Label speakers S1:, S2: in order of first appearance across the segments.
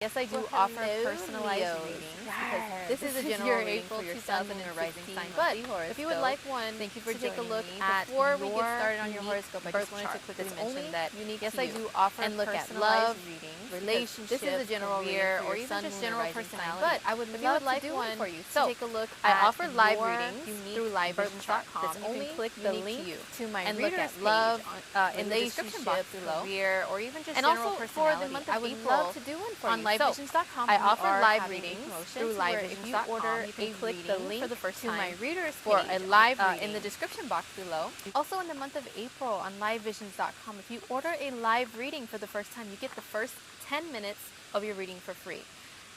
S1: Yes, I do
S2: Well,
S1: offer
S2: hello,
S1: personalized
S2: Leos.
S1: readings
S2: Yes.
S1: because this is a
S2: This is
S1: general
S2: your
S1: reading
S2: April
S1: for your sun, moon, or rising
S2: 2016
S1: sign. But
S2: monthly
S1: if you would
S2: horoscope.
S1: like one
S2: Thank you for
S1: to take a
S2: joining
S1: look
S2: me
S1: at
S2: before we get
S1: your
S2: started on your
S1: unique
S2: horoscope. I
S1: birth
S2: just wanted to
S1: chart
S2: quickly
S1: that's
S2: mention
S1: only
S2: that
S1: unique
S2: yes,
S1: to
S2: I
S1: you,
S2: do offer
S1: and look at
S2: personalized
S1: love,
S2: readings,
S1: relationships. This is a general reading
S2: career,
S1: for
S2: or
S1: your
S2: even
S1: sun,
S2: just
S1: moon, or
S2: general
S1: rising sign.
S2: personality.
S1: But
S2: I would
S1: if you
S2: love
S1: would like
S2: to do
S1: one
S2: one for you.
S1: to
S2: So
S1: take a look
S2: I
S1: at
S2: offer live
S1: your
S2: readings
S1: unique
S2: through
S1: birth chart
S2: livevisions.com.
S1: that's
S2: You can
S1: only
S2: click the
S1: unique
S2: link
S1: to you,
S2: to my
S1: and look
S2: readers
S1: at love,
S2: page in the description box
S1: relationships,
S2: below,
S1: career, or even just
S2: and
S1: general
S2: also for the
S1: personality.
S2: month
S1: I
S2: of
S1: would
S2: April
S1: love to do one for
S2: on
S1: you.
S2: livevisions.com,
S1: I
S2: we
S1: offer
S2: are
S1: live
S2: having a
S1: readings
S2: promotion
S1: through
S2: where if you order
S1: livevisions.com. You can
S2: a
S1: click the
S2: reading
S1: link
S2: for the first
S1: to
S2: time
S1: my readers
S2: for
S1: page
S2: a live
S1: in the
S2: reading
S1: description box below.
S2: also in the month of April on livevisions.com, if you order a live reading for the first time, you get the first 10 minutes of your reading for free.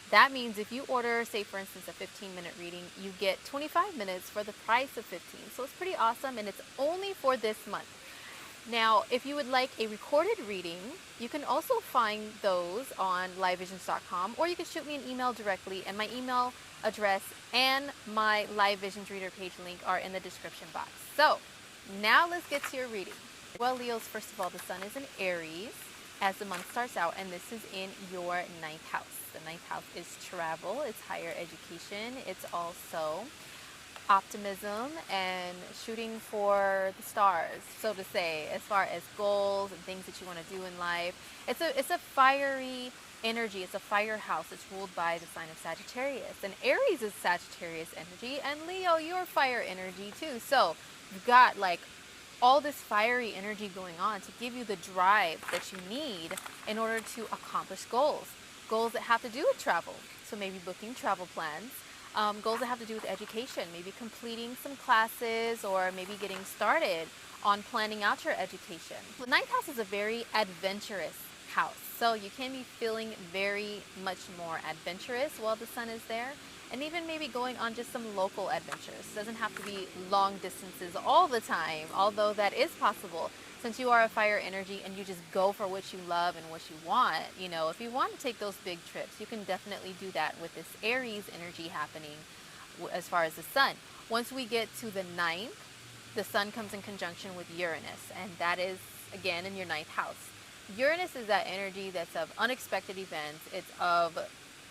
S2: That means if you order, say for instance, a 15-minute reading, you get 25 minutes for the price of 15. So it's pretty awesome, and it's only for this month. Now, if you would like a recorded reading, you can also find those on livevisions.com, or you can shoot me an email directly, and my email address and my Live Visions reader page link are in the description box. So, now let's get to your reading. Well, Leos, first of all, the sun is in Aries as the month starts out, and this is in your ninth house. The ninth house is travel, it's higher education, it's also optimism and shooting for the stars, so to say, as far as goals and things that you want to do in life. It's a fiery energy. It's a fire house. It's ruled by the sign of Sagittarius, and Aries is Sagittarius energy, and Leo, you're fire energy too. So you've got like all this fiery energy going on to give you the drive that you need in order to accomplish goals that have to do with travel. So maybe booking travel plans, goals that have to do with education, maybe completing some classes, or maybe getting started on planning out your education. The ninth house is a very adventurous house, so you can be feeling very much more adventurous while the sun is there, and even maybe going on just some local adventures. It doesn't have to be long distances all the time, although that is possible. Since you are a fire energy and you just go for what you love and what you want, you know, if you want to take those big trips, you can definitely do that with this Aries energy happening as far as the sun. Once we get to the ninth, the sun comes in conjunction with Uranus, and that is, again, in your ninth house. Uranus is that energy that's of unexpected events, it's of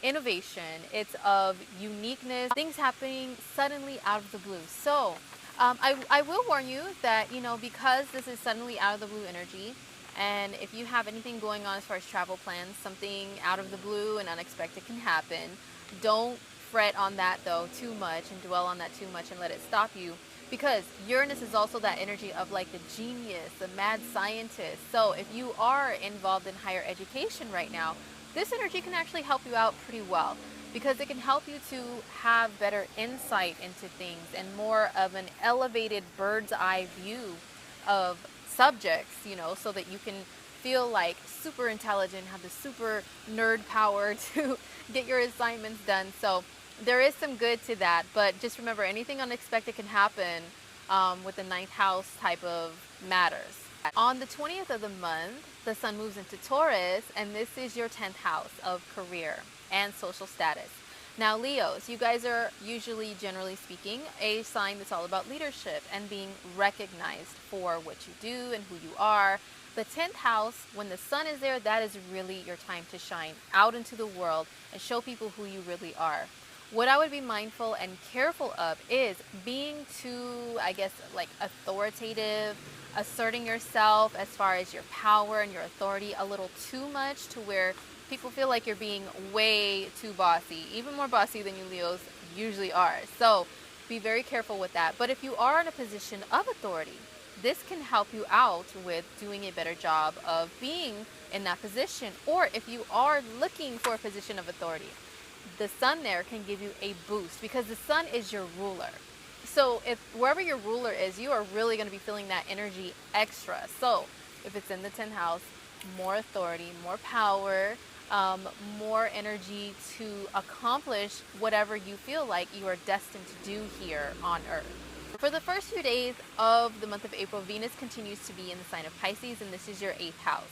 S2: innovation, it's of uniqueness, things happening suddenly out of the blue. So I will warn you that, you know, because this is suddenly out of the blue energy, and if you have anything going on as far as travel plans, something out of the blue and unexpected can happen. Don't fret on that though too much and dwell on that too much and let it stop you, because Uranus is also that energy of like the genius, the mad scientist. So if you are involved in higher education right now, this energy can actually help you out pretty well, because it can help you to have better insight into things and more of an elevated bird's eye view of subjects, you know, so that you can feel like super intelligent, have the super nerd power to get your assignments done. So there is some good to that, but just remember, anything unexpected can happen with the ninth house type of matters. On the 20th of the month, the sun moves into Taurus, and this is your 10th house of career and social status. Now, Leos, you guys are usually, generally speaking, a sign that's all about leadership and being recognized for what you do and who you are. The 10th house, when the sun is there, that is really your time to shine out into the world and show people who you really are. What I would be mindful and careful of is being too, I guess, like authoritative, asserting yourself as far as your power and your authority a little too much, to where people feel like you're being way too bossy, even more bossy than you Leos usually are. So be very careful with that. But if you are in a position of authority, this can help you out with doing a better job of being in that position. Or if you are looking for a position of authority, the sun there can give you a boost, because the sun is your ruler. So if wherever your ruler is, you are really going to be feeling that energy extra. So if it's in the 10th house, more authority, more power, more energy to accomplish whatever you feel like you are destined to do here on Earth. For the first few days of the month of April, Venus continues to be in the sign of Pisces, and this is your 8th house.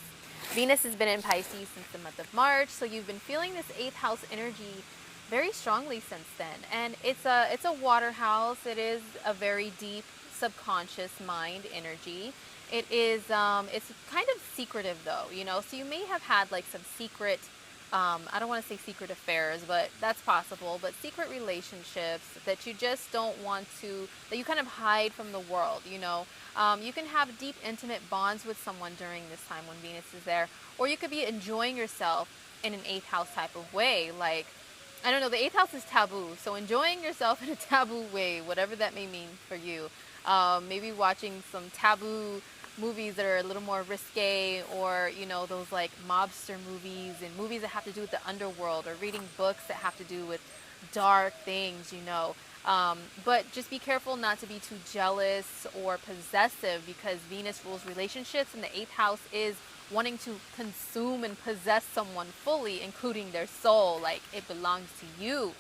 S2: Venus has been in Pisces since the month of March, so you've been feeling this 8th house energy very strongly since then. And it's a water house. It is a very deep subconscious mind energy. It is it's kind of secretive though, you know, so you may have had like some secret I don't want to say secret affairs, but that's possible, but secret relationships that you just don't want to, that you kind of hide from the world, you know. You can have deep, intimate bonds with someone during this time when Venus is there, or you could be enjoying yourself in an eighth house type of way. Like, I don't know, the eighth house is taboo, so enjoying yourself in a taboo way, whatever that may mean for you. Maybe watching some taboo movies that are a little more risque, or you know, those like mobster movies and movies that have to do with the underworld, or reading books that have to do with dark things, you know. But just be careful not to be too jealous or possessive, because Venus rules relationships, and the eighth house is wanting to consume and possess someone fully, including their soul, like it belongs to you.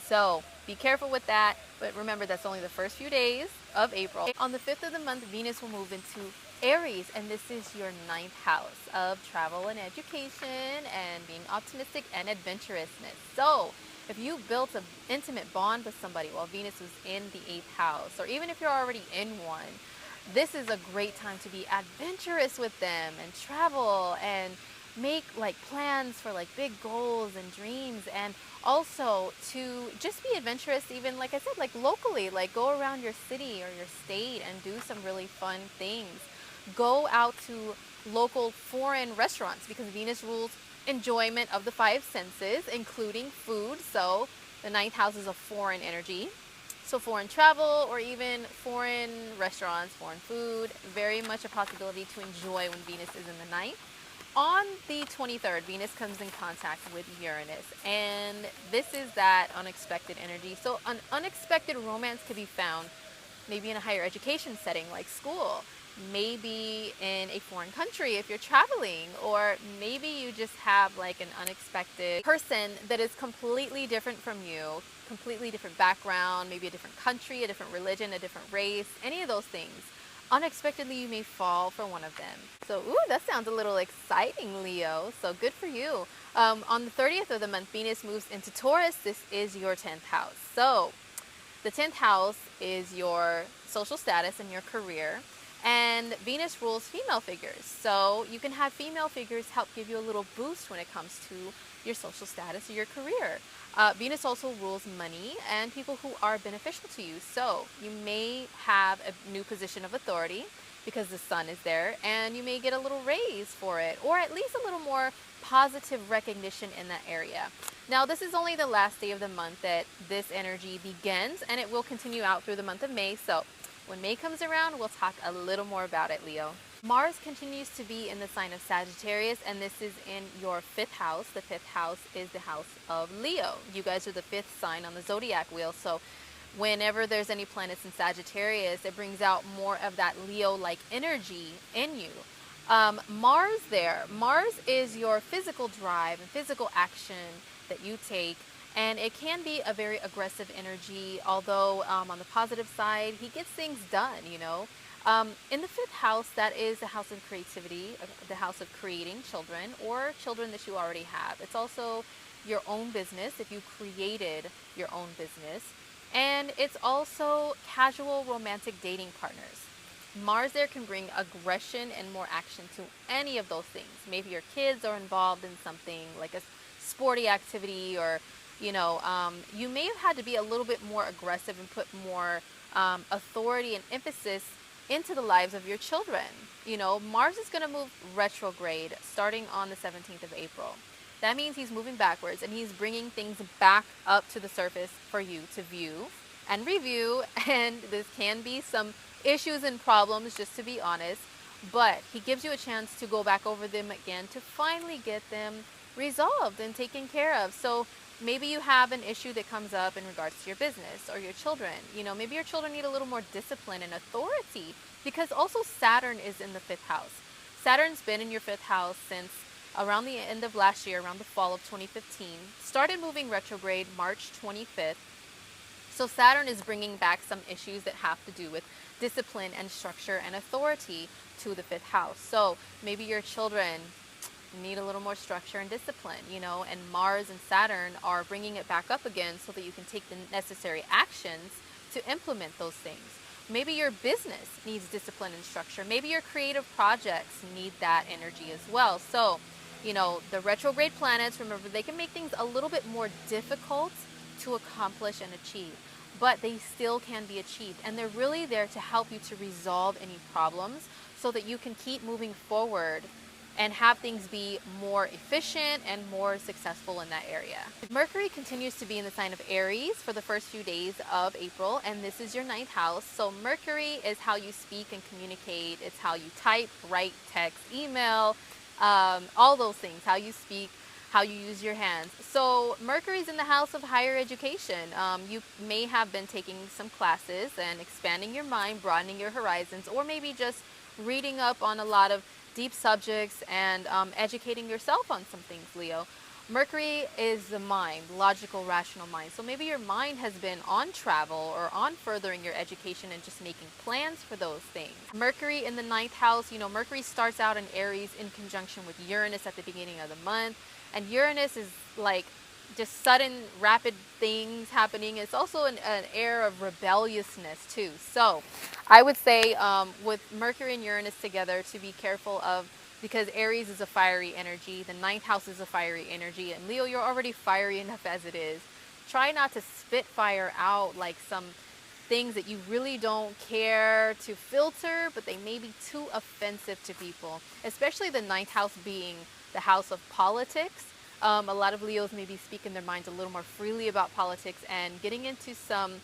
S2: So be careful with that, but remember that's only the first few days of April. On the 5th of the month, Venus will move into Aries, and this is your ninth house of travel and education and being optimistic and adventurousness. So if you built an intimate bond with somebody while Venus was in the eighth house, or even if you're already in one, this is a great time to be adventurous with them and travel and make like plans for like big goals and dreams, and also to just be adventurous, even like I said, like locally, like go around your city or your state and do some really fun things. Go out to local foreign restaurants, because Venus rules enjoyment of the five senses, including food. So the ninth house is a foreign energy. So foreign travel, or even foreign restaurants, foreign food, very much a possibility to enjoy when Venus is in the ninth. On the 23rd, Venus comes in contact with Uranus, and this is that unexpected energy. So an unexpected romance could be found maybe in a higher education setting like school, maybe in a foreign country if you're traveling, or maybe you just have like an unexpected person that is completely different from you, completely different background, maybe a different country, a different religion, a different race, any of those things. Unexpectedly, you may fall for one of them. So, ooh, that sounds a little exciting, Leo. So good for you. On the 30th of the month, Venus moves into Taurus. This is your 10th house. So the 10th house is your social status and your career. And Venus rules female figures. So you can have female figures help give you a little boost when it comes to your social status or your career. Venus also rules money and people who are beneficial to you. So you may have a new position of authority because the sun is there, and you may get a little raise for it, or at least a little more positive recognition in that area. Now, this is only the last day of the month that this energy begins, and it will continue out through the month of May. So when May comes around, we'll talk a little more about it, Leo. Mars continues to be in the sign of Sagittarius, and this is in your 5th house. The 5th house is the house of Leo. You guys are the 5th sign on the zodiac wheel. So whenever there's any planets in Sagittarius, it brings out more of that Leo-like energy in you. Mars is your physical drive and physical action that you take. And it can be a very aggressive energy, although on the positive side, he gets things done, you know. In the 5th house, that is the house of creativity, the house of creating children or children that you already have. It's also your own business, if you created your own business. And it's also casual romantic dating partners. Mars there can bring aggression and more action to any of those things. Maybe your kids are involved in something like a sporty activity, or you know, you may have had to be a little bit more aggressive and put more authority and emphasis into the lives of your children. You know, Mars is going to move retrograde starting on the 17th of April. That means he's moving backwards, and he's bringing things back up to the surface for you to view and review. And this can be some issues and problems, just to be honest, but he gives you a chance to go back over them again to finally get them resolved and taken care of. So maybe you have an issue that comes up in regards to your business or your children. You know, maybe your children need a little more discipline and authority, because also Saturn is in the 5th house. Saturn's been in your 5th house since around the end of last year, around the fall of 2015. Started moving retrograde March 25th. So Saturn is bringing back some issues that have to do with discipline and structure and authority to the 5th house. So maybe your children need a little more structure and discipline, you know, and Mars and Saturn are bringing it back up again so that you can take the necessary actions to implement those things. Maybe your business needs discipline and structure. Maybe your creative projects need that energy as well. So the retrograde planets, remember, they can make things a little bit more difficult to accomplish and achieve, but they still can be achieved. And they're really there to help you to resolve any problems so that you can keep moving forward and have things be more efficient and more successful in that area. Mercury continues to be in the sign of Aries for the first few days of April, and this is your 9th house. So Mercury is how you speak and communicate. It's how you type, write, text, email, all those things, how you speak, how you use your hands. So Mercury's in the house of higher education. You may have been taking some classes and expanding your mind, broadening your horizons, or maybe just reading up on a lot of deep subjects and educating yourself on some things, Leo. Mercury is the mind, logical, rational mind. So maybe your mind has been on travel or on furthering your education and just making plans for those things. Mercury in the 9th house, Mercury starts out in Aries in conjunction with Uranus at the beginning of the month. And Uranus is like just sudden, rapid things happening. It's also an air of rebelliousness too. So I would say with Mercury and Uranus together to be careful of, because Aries is a fiery energy, the 9th house is a fiery energy, and Leo, you're already fiery enough as it is. Try not to spit fire out like some things that you really don't care to filter, but they may be too offensive to people, especially the 9th house being the house of politics. A lot of Leos maybe speak in their minds a little more freely about politics and getting into some,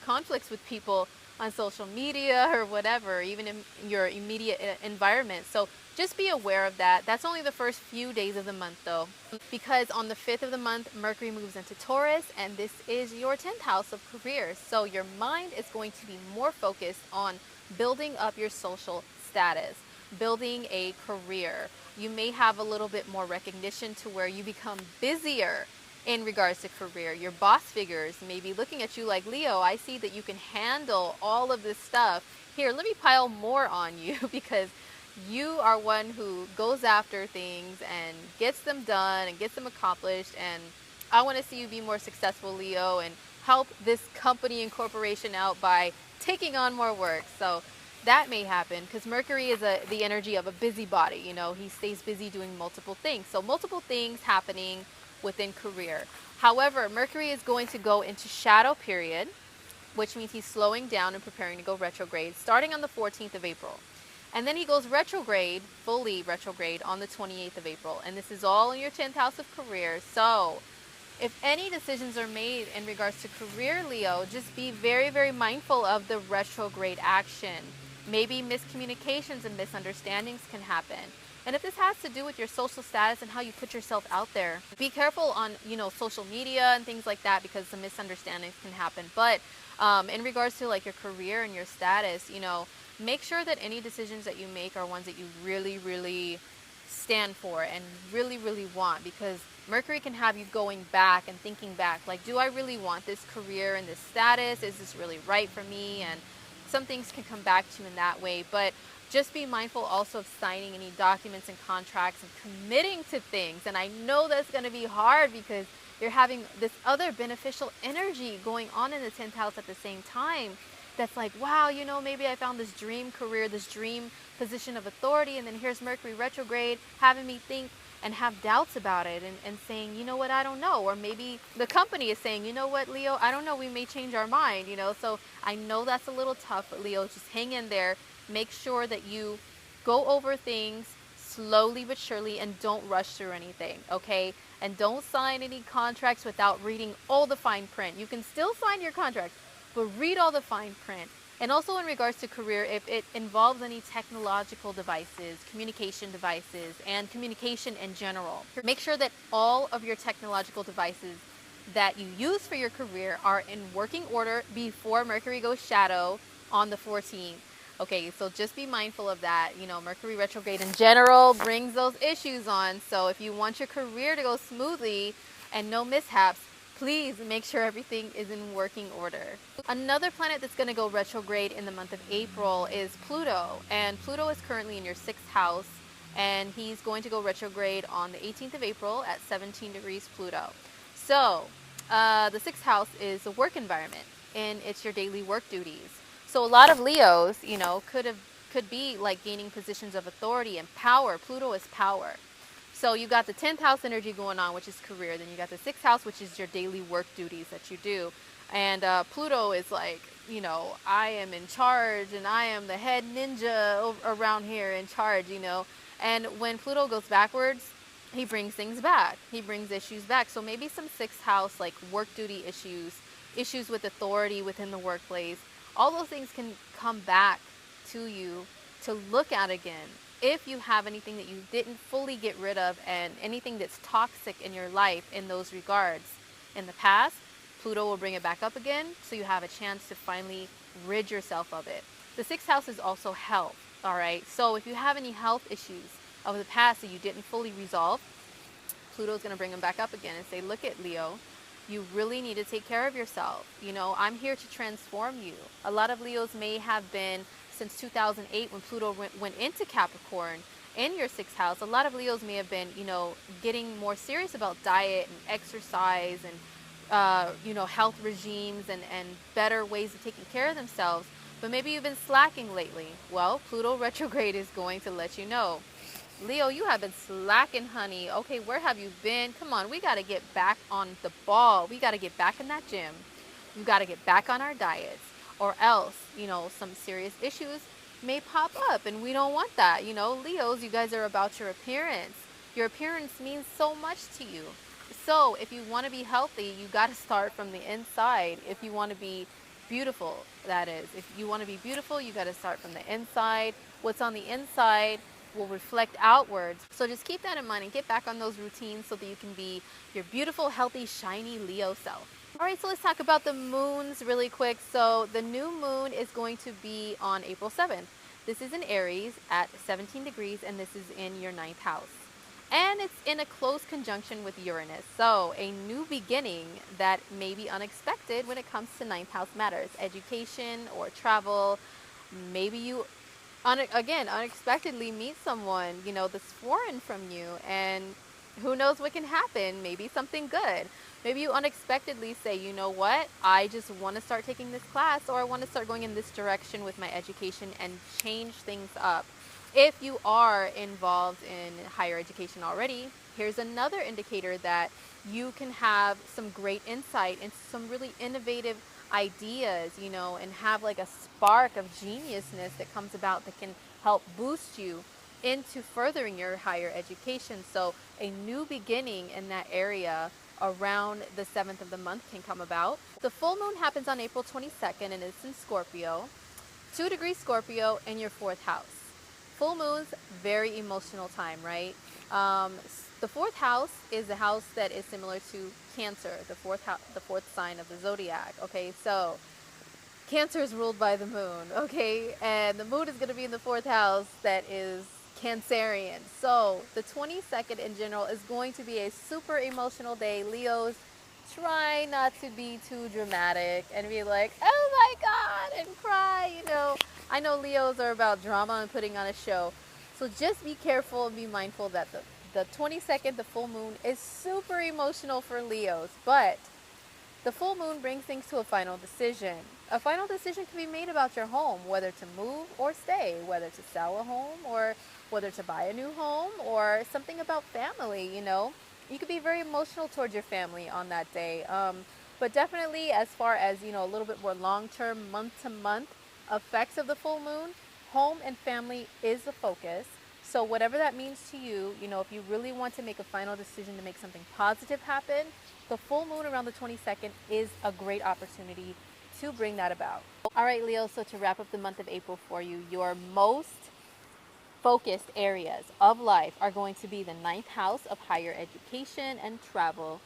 S2: conflicts with people on social media or whatever, even in your immediate environment. So just be aware of that. That's only the first few days of the month though, because on the 5th of the month, Mercury moves into Taurus, and this is your 10th house of career. So your mind is going to be more focused on building up your social status, building a career. You may have a little bit more recognition to where you become busier in regards to career. Your boss figures may be looking at you like, Leo, I see that you can handle all of this stuff. Here, let me pile more on you because you are one who goes after things and gets them done and gets them accomplished. And I want to see you be more successful, Leo, and help this company and corporation out by taking on more work. So that may happen because Mercury is the energy of a busybody. He stays busy doing multiple things. So multiple things happening within career. However, Mercury is going to go into shadow period, which means he's slowing down and preparing to go retrograde starting on the 14th of April. And then he goes retrograde, fully retrograde, on the 28th of April. And this is all in your 10th house of career. So if any decisions are made in regards to career, Leo, just be very, very mindful of the retrograde action. Maybe miscommunications and misunderstandings can happen. And if this has to do with your social status and how you put yourself out there, be careful on, social media and things like that, because some misunderstandings can happen. But in regards to like your career and your status, make sure that any decisions that you make are ones that you really, really stand for and really, really want, because Mercury can have you going back and thinking back, like, do I really want this career and this status? Is this really right for me? And some things can come back to you in that way. But just be mindful also of signing any documents and contracts and committing to things. And I know that's going to be hard because you're having this other beneficial energy going on in the 10th house at the same time. That's like, wow, maybe I found this dream career, this dream position of authority, and then here's Mercury retrograde having me think and have doubts about it and saying, you know what, I don't know. Or maybe the company is saying, you know what, Leo, I don't know, we may change our mind, So I know that's a little tough, but Leo, just hang in there. Make sure that you go over things slowly but surely and don't rush through anything, okay? And don't sign any contracts without reading all the fine print. You can still sign your contracts, but read all the fine print. And also in regards to career, if it involves any technological devices, communication devices, and communication in general, make sure that all of your technological devices that you use for your career are in working order before Mercury goes shadow on the 14th. Okay, so just be mindful of that. Mercury retrograde in general brings those issues on. So if you want your career to go smoothly and no mishaps, please make sure everything is in working order. Another planet that's going to go retrograde in the month of April is Pluto. And Pluto is currently in your 6th house. And he's going to go retrograde on the 18th of April at 17 degrees Pluto. So the 6th house is a work environment, and it's your daily work duties. So a lot of Leos, could be like gaining positions of authority and power. Pluto is power. So you got the 10th house energy going on, which is career. Then you got the 6th house, which is your daily work duties that you do. And Pluto is like, you know, I am in charge and I am the head ninja around here in charge, you know. And when Pluto goes backwards, he brings things back. He brings issues back. So maybe some 6th house, like work duty issues, issues with authority within the workplace, all those things can come back to you to look at again. If you have anything that you didn't fully get rid of and anything that's toxic in your life in those regards in the past, Pluto will bring it back up again, so you have a chance to finally rid yourself of it. The 6th house is also health, all right? So if you have any health issues of the past that you didn't fully resolve, Pluto's going to bring them back up again and say, look at Leo, you really need to take care of yourself. You know, I'm here to transform you. A lot of Leos may have been, since 2008 when Pluto went into Capricorn in your 6th house, a lot of Leos may have been, you know, getting more serious about diet and exercise and you know, health regimes and better ways of taking care of themselves, but maybe you've been slacking lately. Well, Pluto retrograde is going to let you know, Leo, you have been slacking, honey. Okay, where have you been? Come on, we got to get back on the ball. We got to get back in that gym. We got to get back on our diets, or else, you know, some serious issues may pop up, and we don't want that. You know, Leos, you guys are about your appearance. Your appearance means so much to you. So if you want to be healthy, you got to start from the inside. If you want to be beautiful, that is. If you want to be beautiful, you got to start from the inside. What's on the inside will reflect outwards. So just keep that in mind and get back on those routines so that you can be your beautiful, healthy, shiny Leo self. All right, so let's talk about the moons really quick. So the new moon is going to be on April 7th. This is in Aries at 17 degrees, and this is in your 9th house. And it's in a close conjunction with Uranus. So a new beginning that may be unexpected when it comes to 9th house matters. Education or travel. Maybe you, again, unexpectedly meet someone, you know, that's foreign from you. And who knows what can happen. Maybe something good. Maybe you unexpectedly say, you know what, I just want to start taking this class, or I want to start going in this direction with my education and change things up. If you are involved in higher education already, here's another indicator that you can have some great insight into some really innovative ideas, you know, and have like a spark of geniusness that comes about that can help boost you into furthering your higher education. So a new beginning in that area around the 7th of the month can come about. The full moon happens on April 22nd and it's in Scorpio, 2 degrees Scorpio in your 4th house. Full moon's very emotional time, right? The 4th house is the house that is similar to Cancer, the fourth sign of the zodiac. Okay, so Cancer is ruled by the moon. Okay, and the moon is going to be in the 4th house that is Cancerian. So the 22nd in general is going to be a super emotional day. Leos, try not to be too dramatic and be like, oh my God, and cry, you know. I know Leos are about drama and putting on a show. So just be careful and be mindful that the 22nd, the full moon, is super emotional for Leos. But the full moon brings things to a final decision. A final decision can be made about your home, whether to move or stay, whether to sell a home or whether to buy a new home, or something about family, you know. You could be very emotional towards your family on that day. But definitely as far as, you know, a little bit more long-term, month-to-month effects of the full moon, home and family is the focus. So whatever that means to you, you know, if you really want to make a final decision to make something positive happen, the full moon around the 22nd is a great opportunity to bring that about. All right, Leo, so to wrap up the month of April for you, your most focused areas of life are going to be the 9th house of higher education and travel.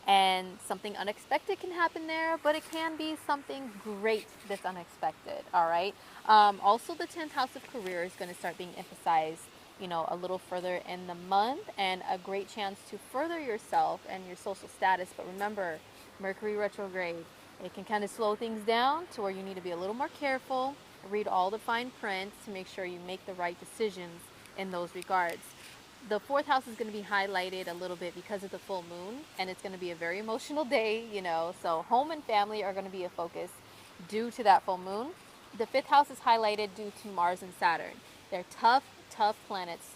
S2: And something unexpected can happen there, but it can be something great that's unexpected, all right? Also, the 10th house of career is going to start being emphasized, you know, a little further in the month, and a great chance to further yourself and your social status. But remember, Mercury retrograde, it can kind of slow things down to where you need to be a little more careful, read all the fine print to make sure you make the right decisions in those regards. The 4th house is going to be highlighted a little bit because of the full moon, and it's going to be a very emotional day, you know, so home and family are going to be a focus due to that full moon. The 5th house is highlighted due to Mars and Saturn. They're tough planets,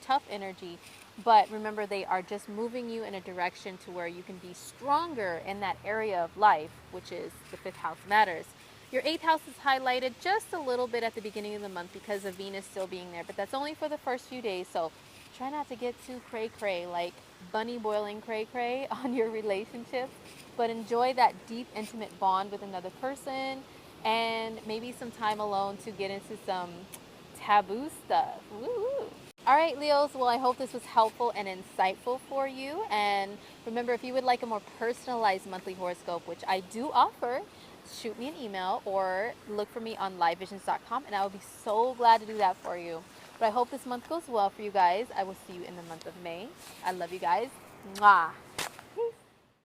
S2: tough energy, But remember, they are just moving you in a direction to where you can be stronger in that area of life, which is the 5th house matters. Your 8th house is highlighted just a little bit at the beginning of the month because of Venus still being there, but that's only for the first few days. So try not to get too cray-cray, like bunny boiling cray-cray on your relationships, but enjoy that deep, intimate bond with another person and maybe some time alone to get into some taboo stuff. Woo-hoo. All right, Leos, well, I hope this was helpful and insightful for you. And remember, if you would like a more personalized monthly horoscope, which I do offer, shoot me an email or look for me on livevisions.com, and I will be so glad to do that for you. But I hope this month goes well for you guys. I will see you in the month of May. I love you guys. Mwah.